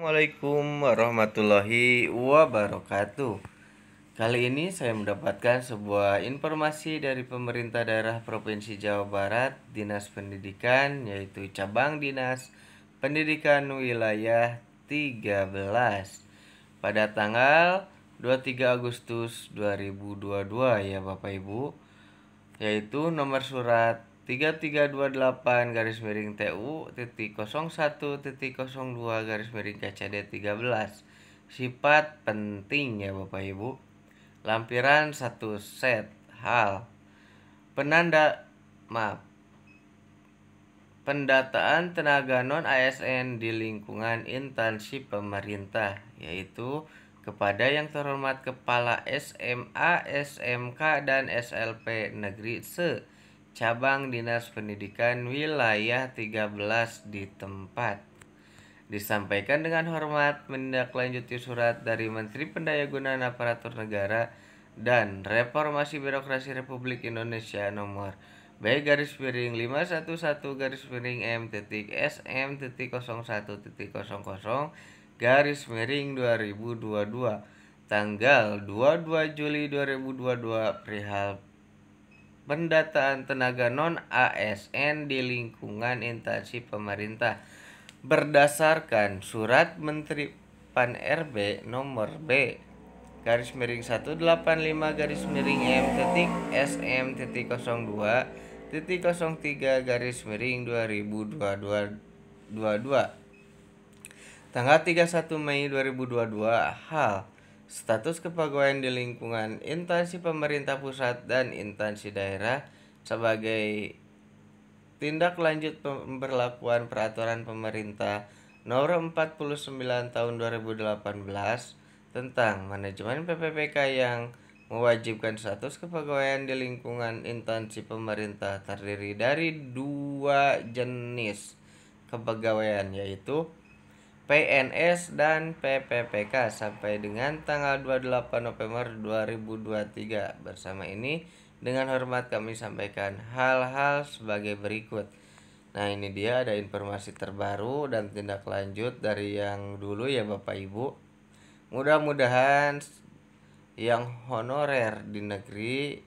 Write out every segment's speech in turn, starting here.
Assalamualaikum warahmatullahi wabarakatuh. Kali ini saya mendapatkan sebuah informasi dari pemerintah daerah Provinsi Jawa Barat, Dinas Pendidikan, yaitu Cabang Dinas Pendidikan Wilayah 13 pada tanggal 23 Agustus 2022 ya Bapak Ibu, yaitu nomor surat 3328 garis miring TU titik 01 titik 02 garis miring KCD 13. Sifat penting ya Bapak Ibu. Lampiran 1 set hal penanda maaf pendataan tenaga non ASN di lingkungan instansi pemerintah, yaitu kepada yang terhormat Kepala SMA, SMK, dan SLP Negeri se Cabang Dinas Pendidikan Wilayah 13 di tempat. Disampaikan dengan hormat menindaklanjuti surat dari Menteri Pendayagunaan Aparatur Negara dan Reformasi Birokrasi Republik Indonesia nomor B garis miring 511 garis miring M titik SM titik 01 titik 00 garis miring 2022 tanggal 22 Juli 2022 perihal pendataan tenaga non ASN di lingkungan instansi pemerintah berdasarkan surat Menteri Pan RB nomor B garis miring 185 garis miring M titik SM titik 02 titik 03 garis miring 2022 tanggal 31 Mei 2022 hal status kepegawaian di lingkungan instansi pemerintah pusat dan instansi daerah sebagai tindak lanjut pemberlakuan peraturan pemerintah nomor 49 tahun 2018 tentang manajemen PPPK yang mewajibkan status kepegawaian di lingkungan instansi pemerintah terdiri dari dua jenis kepegawaian, yaitu PNS dan PPPK sampai dengan tanggal 28 November 2023. Bersama ini dengan hormat kami sampaikan hal-hal sebagai berikut. Nah, ini dia ada informasi terbaru dan tindak lanjut dari yang dulu ya Bapak Ibu. Mudah-mudahan yang honorer di negeri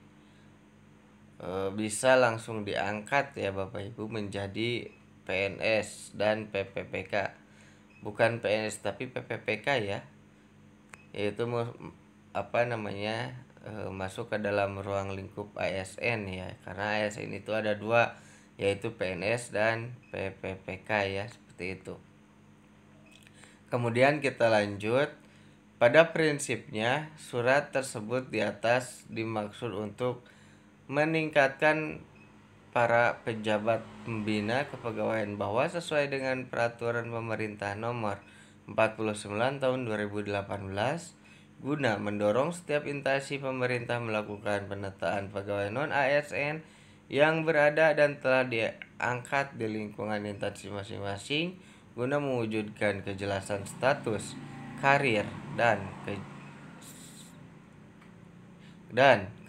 bisa langsung diangkat ya Bapak Ibu menjadi PNS dan PPPK. Bukan PNS tapi PPPK ya, yaitu masuk ke dalam ruang lingkup ASN ya, karena ASN itu ada dua, yaitu PNS dan PPPK ya, seperti itu. Kemudian kita lanjut. Pada prinsipnya surat tersebut di atas dimaksud untuk meningkatkan para pejabat pembina kepegawaian bahwa sesuai dengan peraturan pemerintah nomor 49 tahun 2018 guna mendorong setiap instansi pemerintah melakukan penataan pegawai non ASN yang berada dan telah diangkat di lingkungan instansi masing-masing guna mewujudkan kejelasan status, karir, dan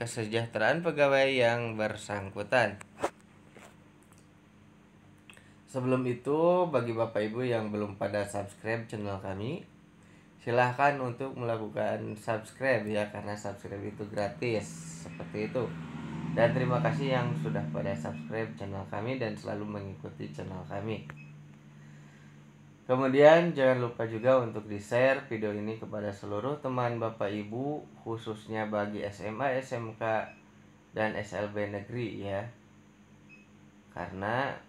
kesejahteraan pegawai yang bersangkutan. Sebelum itu, bagi Bapak Ibu yang belum pada subscribe channel kami, silahkan untuk melakukan subscribe ya, karena subscribe itu gratis, seperti itu. Dan terima kasih yang sudah pada subscribe channel kami dan selalu mengikuti channel kami. Kemudian jangan lupa juga untuk di-share video ini kepada seluruh teman Bapak Ibu, khususnya bagi SMA, SMK, dan SLB negeri ya. Karena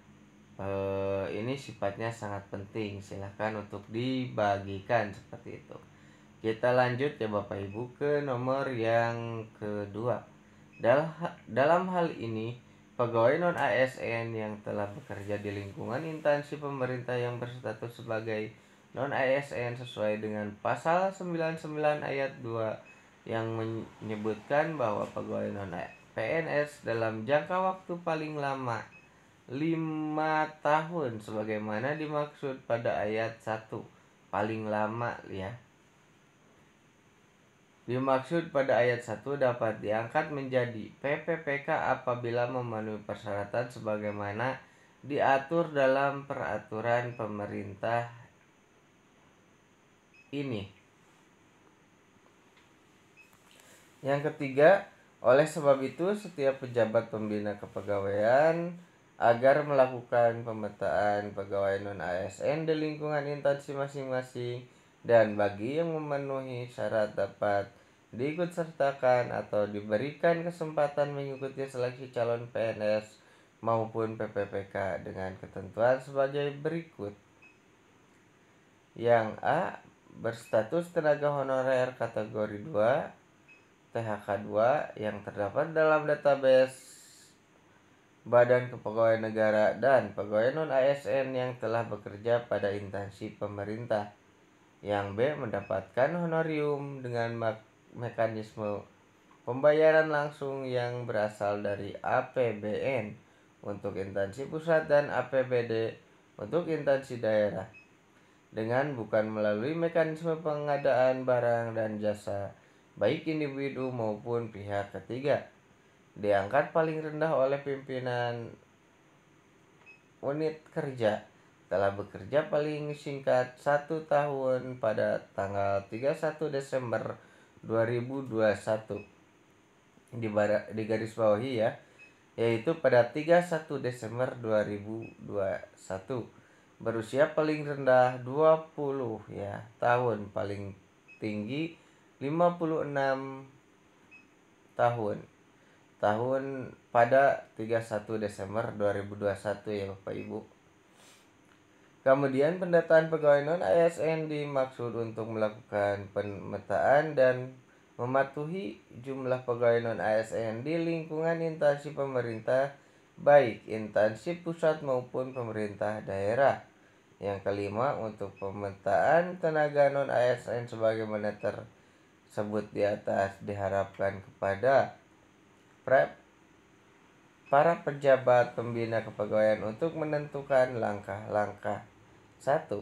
ini sifatnya sangat penting, silahkan untuk dibagikan seperti itu. Kita lanjut ya Bapak Ibu ke nomor yang kedua. Dalam hal ini, pegawai non ASN yang telah bekerja di lingkungan instansi pemerintah yang berstatus sebagai non ASN sesuai dengan pasal 99 ayat 2 yang menyebutkan bahwa pegawai non PNS dalam jangka waktu paling lama 5 tahun sebagaimana dimaksud pada ayat 1. Paling lama ya. Dimaksud pada ayat 1 dapat diangkat menjadi PPPK apabila memenuhi persyaratan sebagaimana diatur dalam peraturan pemerintah ini. Yang ketiga, oleh sebab itu setiap pejabat pembina kepegawaian agar melakukan pemetaan pegawai non-ASN di lingkungan instansi masing-masing, dan bagi yang memenuhi syarat dapat diikutsertakan atau diberikan kesempatan mengikuti seleksi calon PNS maupun PPPK dengan ketentuan sebagai berikut. Yang A, berstatus tenaga honorer kategori 2 THK 2 yang terdapat dalam database Badan Kepegawaian Negara dan pegawai non-ASN yang telah bekerja pada instansi pemerintah. Yang B, mendapatkan honorium dengan mekanisme pembayaran langsung yang berasal dari APBN untuk instansi pusat dan APBD untuk instansi daerah, dengan bukan melalui mekanisme pengadaan barang dan jasa baik individu maupun pihak ketiga. Diangkat paling rendah oleh pimpinan unit kerja, telah bekerja paling singkat 1 tahun pada tanggal 31 Desember 2021. Di garis bawahi ya, yaitu pada 31 Desember 2021. Berusia paling rendah 20 ya tahun, paling tinggi 56 tahun pada 31 Desember 2021 ya Bapak Ibu. Kemudian pendataan pegawai non-ASN dimaksud untuk melakukan pemetaan dan mematuhi jumlah pegawai non-ASN di lingkungan instansi pemerintah baik instansi pusat maupun pemerintah daerah. Yang kelima, untuk pemetaan tenaga non-ASN sebagaimana tersebut di atas diharapkan kepada para pejabat pembina kepegawaian untuk menentukan langkah-langkah. 1.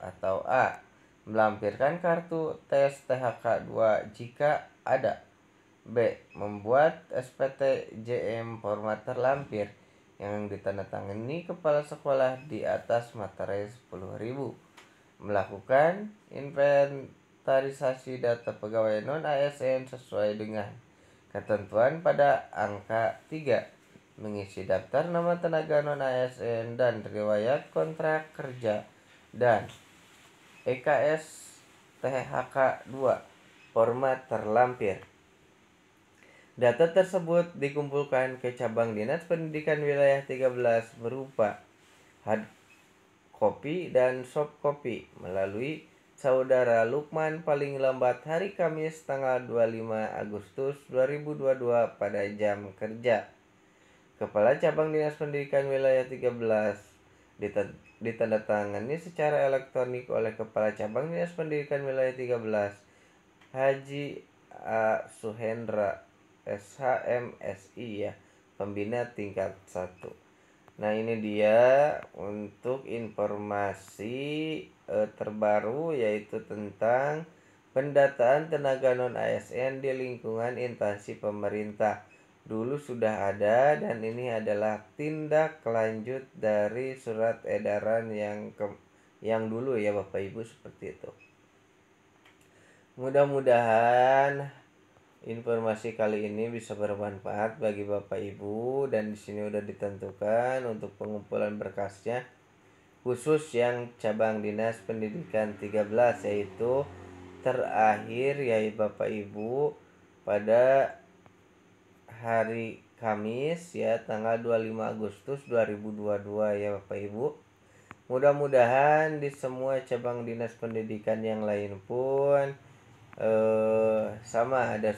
Atau A, melampirkan kartu tes THK 2 jika ada. B, membuat SPT JM format terlampir yang ditandatangani kepala sekolah di atas materai 10.000. Melakukan inventarisasi data pegawai non-ASN sesuai dengan ketentuan pada angka 3. Mengisi daftar nama tenaga non-ASN dan riwayat kontrak kerja dan EKS THK 2 format terlampir. Data tersebut dikumpulkan ke cabang Dinas Pendidikan Wilayah 13 berupa hard copy dan soft copy melalui Saudara Lukman paling lambat hari Kamis tanggal 25 Agustus 2022 pada jam kerja. Kepala Cabang Dinas Pendidikan Wilayah 13 ditandatangani secara elektronik oleh Kepala Cabang Dinas Pendidikan Wilayah 13 Haji A. Suhendra SHMSI ya, pembina tingkat 1. Nah, ini dia untuk informasi terbaru, yaitu tentang pendataan tenaga non-ASN di lingkungan instansi pemerintah. Dulu sudah ada, dan ini adalah tindak lanjut dari surat edaran yang dulu ya Bapak Ibu, seperti itu. Mudah-mudahan informasi kali ini bisa bermanfaat bagi Bapak Ibu, dan di sini udah ditentukan untuk pengumpulan berkasnya khusus yang cabang Dinas Pendidikan 13, yaitu terakhir ya Bapak Ibu pada hari Kamis ya tanggal 25 Agustus 2022 ya Bapak Ibu. Mudah-mudahan di semua cabang Dinas Pendidikan yang lain pun sama ada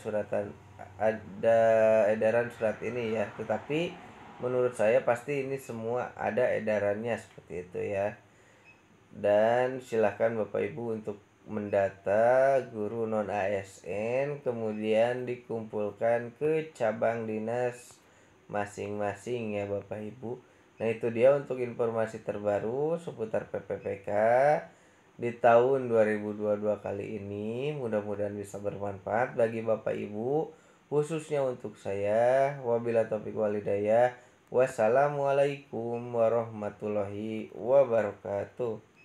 edaran surat ini ya, tetapi menurut saya pasti ini semua ada edarannya seperti itu ya. Dan silahkan Bapak Ibu untuk mendata guru non ASN, kemudian dikumpulkan ke cabang dinas masing-masing ya Bapak Ibu. Nah, itu dia untuk informasi terbaru seputar PPPK di tahun 2022 kali ini. Mudah-mudahan bisa bermanfaat bagi Bapak Ibu, khususnya untuk saya. Wabillahi taufiq wal hidayah. Wassalamualaikum warahmatullahi wabarakatuh.